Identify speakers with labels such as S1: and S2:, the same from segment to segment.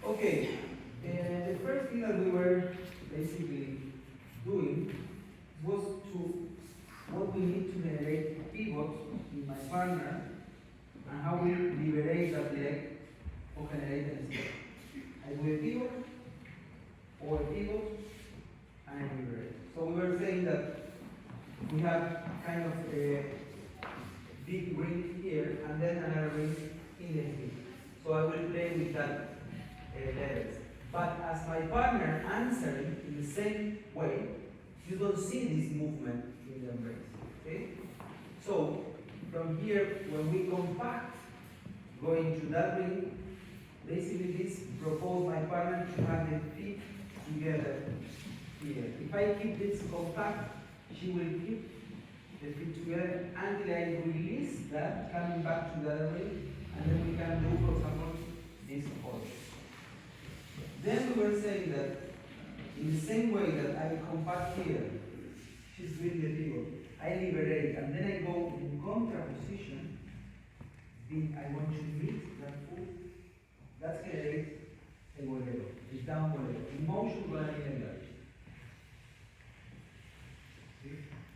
S1: Okay, the first thing that we were basically doing was what we need to generate pivots in my partner and how we liberate that leg or generate an step. I do a pivot or a pivot and I liberate. So we were saying that we have kind of a big ring here and then another ring in the hip. So I will play with that levels. But as my partner answering in the same way, you don't see this movement in the embrace. Okay? So from here, when we compact, going to that ring, basically this propose my partner to have the feet together here. If I keep this compact, she will keep the feet together until I release that, coming back to the other ring, and then we can do, for example, this also. Then we were saying that in the same way that I compact here, she's doing the pivot, I liberate, and then I go in contra position. I want to meet that foot. That's generate a bolero, a down bolero, in motion running in the air.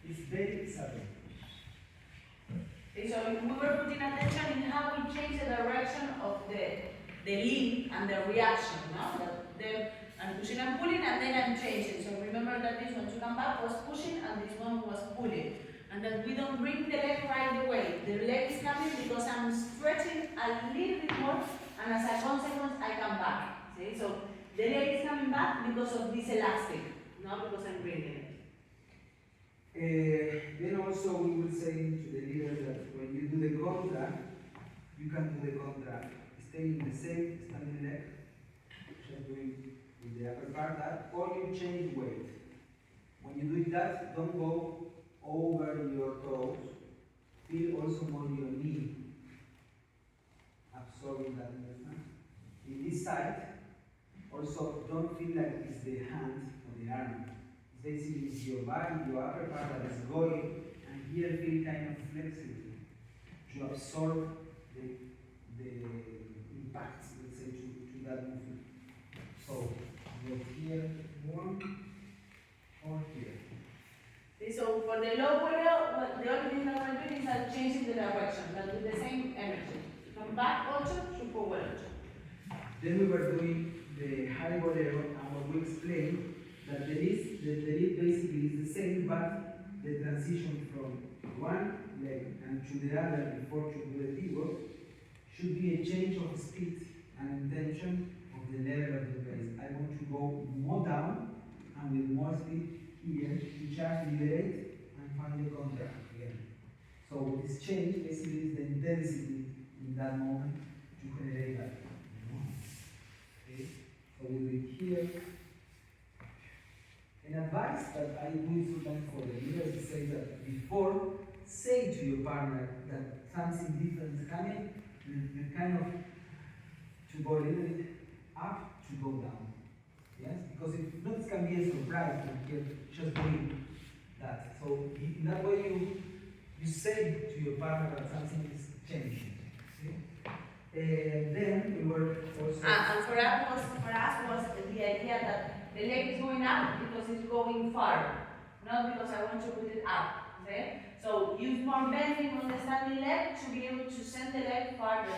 S1: It's very subtle.
S2: Okay, so we were putting attention in how we change the direction of the lead and the reaction, no? I'm pushing and pulling and then I'm changing. So remember that this one to come back was pushing and this one was pulling. And that we don't bring the leg right away. The leg is coming because I'm stretching a little bit more and as a consequence I come back. See? So the leg is coming back because of this elastic, not because I'm bringing it.
S1: Then also we will say to the leader that when you do the contra, you can do the contra. Stay in the same standing leg, just doing with the upper part that, or you change weight. When you do that, don't go over your toes. Feel also more your knee absorbing that movement. In this side, also don't feel like it's the hand or the arm. It's basically it's your body, your upper part that is going, and here feel kind of flexible to absorb the impact, let's say, to that movement. So go here, one, or here.
S2: So for the low boleo, the only thing that we're doing is changing the direction, but with the same energy. From back 8 to forward 8.
S1: Then we were doing the high bolero, and what we explained that the lead basically is the same, but the transition from one leg and to the other before to do the pivot should be a change of speed and intention of the level of the base. I want to go more down and with more speed here to just liberate and find the contra again. So this change basically is the intensity in that moment to generate that. Okay? So we do it here. An advice that I do sometimes for the leaders is say that before, say to your partner that something different is coming, you kind of to go a little bit up to go down. Yes? Because if not, it can be a surprise to get just doing that. So in that way you say to your partner that something is changing. See? Then we were also
S2: and for us was the idea that the leg is going up because it's going far, not because I want to put it up. Okay? So use more bending on the standing leg to be able to send the leg farther,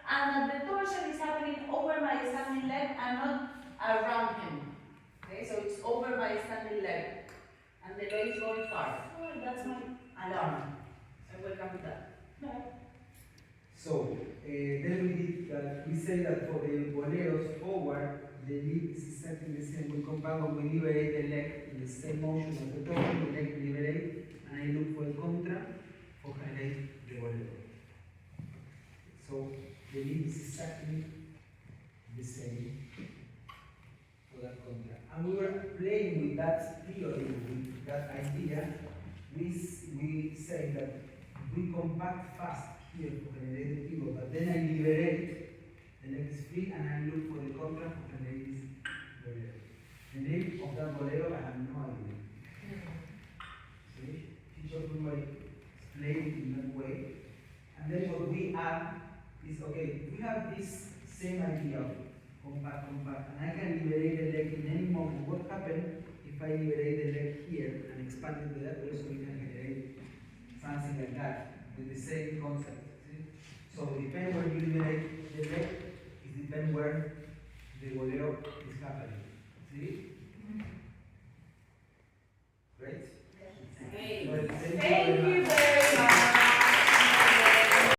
S2: and that the torsion is happening over my standing leg and not around him. Okay? So it's over my standing leg, and the leg is going far. Oh, that's my alarm. I will come with that. No.
S1: So then we did that. We say that for the boleos forward, the lead is exactly the same. We compound when we liberate the leg in the same motion as the torsion, the leg liberate, and I look for the contra for generate the boleo. So the lead is exactly the same for that contra. And we were playing with that theory, with that idea. We say that we compact fast here to generate the pivot, but then I liberate, the leg is free, and I look for the contra to generate this bolero. The name of that bolero, I have no idea. See? Teacher will explain it in that way. And then what we add is, okay, we have this same idea of compact, and I can liberate the leg in any moment. What happens if I liberate the leg here and expand it there? Also, we can generate something like that with the same concept. See? So, depend where you liberate the leg, it depends where the boleo is happening.